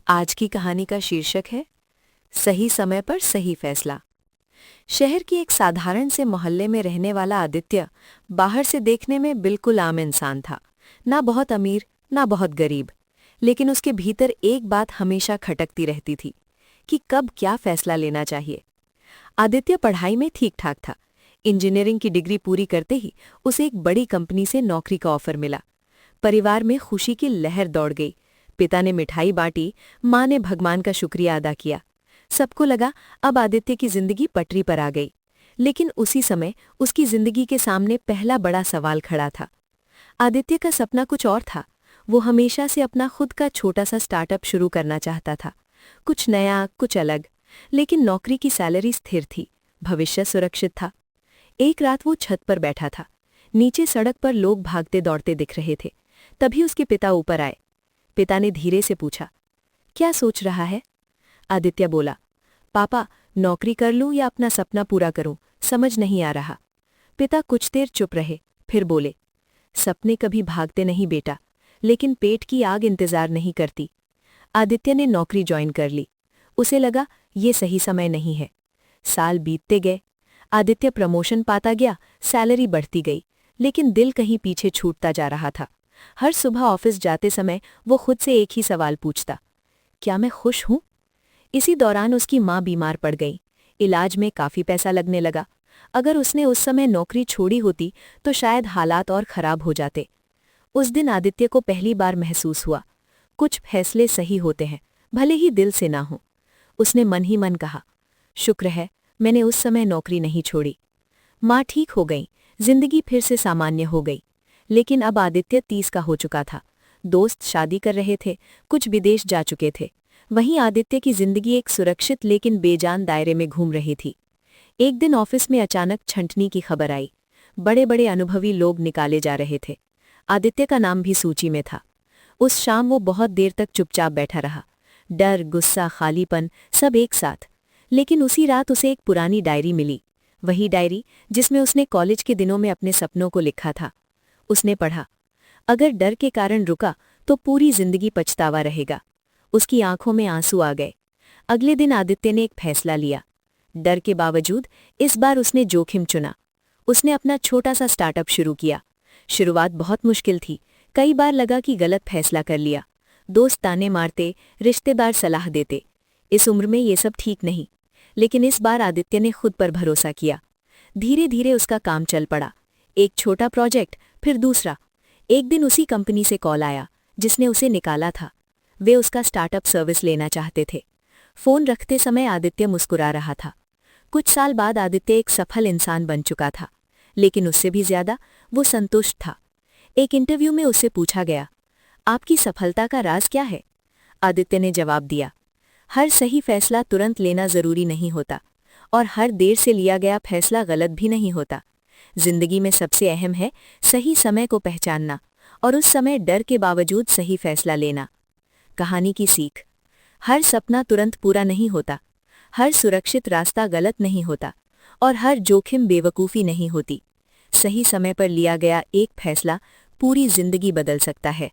आज की कहानी का शीर्षक है सही समय पर सही फैसला। शहर की एक साधारण से मोहल्ले में रहने वाला आदित्य बाहर से देखने में बिल्कुल आम इंसान था। ना बहुत अमीर, ना बहुत गरीब, लेकिन उसके भीतर एक बात हमेशा खटकती रहती थी कि कब क्या फैसला लेना चाहिए। आदित्य पढ़ाई में ठीक ठाक था। इंजीनियरिंग की डिग्री पूरी करते ही उसे एक बड़ी कंपनी से नौकरी का ऑफर मिला। परिवार में खुशी की लहर दौड़ गई। पिता ने मिठाई बांटी, माँ ने भगवान का शुक्रिया अदा किया। सबको लगा अब आदित्य की जिंदगी पटरी पर आ गई। लेकिन उसी समय उसकी जिंदगी के सामने पहला बड़ा सवाल खड़ा था। आदित्य का सपना कुछ और था। वो हमेशा से अपना खुद का छोटा सा स्टार्टअप शुरू करना चाहता था, कुछ नया, कुछ अलग। लेकिन नौकरी की सैलरी स्थिर थी, भविष्य सुरक्षित था। एक रात वो छत पर बैठा था। नीचे सड़क पर लोग भागते दौड़ते दिख रहे थे। तभी उसके पिता ऊपर आए। पिता ने धीरे से पूछा, क्या सोच रहा है? आदित्य बोला, पापा, नौकरी कर लूं या अपना सपना पूरा करूं, समझ नहीं आ रहा। पिता कुछ देर चुप रहे, फिर बोले, सपने कभी भागते नहीं बेटा, लेकिन पेट की आग इंतजार नहीं करती। आदित्य ने नौकरी ज्वाइन कर ली। उसे लगा ये सही समय नहीं है। साल बीतते गए। आदित्य प्रमोशन पाता गया, सैलरी बढ़ती गई, लेकिन दिल कहीं पीछे छूटता जा रहा था। हर सुबह ऑफिस जाते समय वो खुद से एक ही सवाल पूछता, क्या मैं खुश हूं? इसी दौरान उसकी माँ बीमार पड़ गई। इलाज में काफी पैसा लगने लगा। अगर उसने उस समय नौकरी छोड़ी होती तो शायद हालात और खराब हो जाते। उस दिन आदित्य को पहली बार महसूस हुआ, कुछ फैसले सही होते हैं, भले ही दिल से ना हो। उसने मन ही मन कहा, शुक्र है मैंने उस समय नौकरी नहीं छोड़ी। माँ ठीक हो गई, जिंदगी फिर से सामान्य हो गई। लेकिन अब आदित्य 30 का हो चुका था। दोस्त शादी कर रहे थे, कुछ विदेश जा चुके थे। वहीं आदित्य की जिंदगी एक सुरक्षित लेकिन बेजान दायरे में घूम रही थी। एक दिन ऑफिस में अचानक छंटनी की खबर आई। बड़े बड़े अनुभवी लोग निकाले जा रहे थे। आदित्य का नाम भी सूची में था। उस शाम वो बहुत देर तक चुपचाप बैठा रहा। डर, गुस्सा, खालीपन, सब एक साथ। लेकिन उसी रात उसे एक पुरानी डायरी मिली। वही डायरी जिसमें उसने कॉलेज के दिनों में अपने सपनों को लिखा था। उसने पढ़ा, अगर डर के कारण रुका तो पूरी जिंदगी पछतावा रहेगा। उसकी आंखों में आंसू आ गए। अगले दिन आदित्य ने एक फैसला लिया। डर के बावजूद इस बार उसने जोखिम चुना। उसने अपना छोटा सा स्टार्टअप शुरू किया। शुरुआत बहुत मुश्किल थी। कई बार लगा कि गलत फैसला कर लिया। दोस्त ताने मारते, रिश्तेदार सलाह देते, इस उम्र में ये सब ठीक नहीं। लेकिन इस बार आदित्य ने खुद पर भरोसा किया। धीरे धीरे उसका काम चल पड़ा। एक छोटा प्रोजेक्ट, फिर दूसरा। एक दिन उसी कंपनी से कॉल आया जिसने उसे निकाला था। वे उसका स्टार्टअप सर्विस लेना चाहते थे। फोन रखते समय आदित्य मुस्कुरा रहा था। कुछ साल बाद आदित्य एक सफल इंसान बन चुका था, लेकिन उससे भी ज्यादा वो संतुष्ट था। एक इंटरव्यू में उससे पूछा गया, आपकी सफलता का राज क्या है? आदित्य ने जवाब दिया, हर सही फैसला तुरंत लेना जरूरी नहीं होता, और हर देर से लिया गया फैसला गलत भी नहीं होता। जिंदगी में सबसे अहम है सही समय को पहचानना और उस समय डर के बावजूद सही फैसला लेना। कहानी की सीख, हर सपना तुरंत पूरा नहीं होता, हर सुरक्षित रास्ता गलत नहीं होता, और हर जोखिम बेवकूफ़ी नहीं होती। सही समय पर लिया गया एक फैसला पूरी जिंदगी बदल सकता है।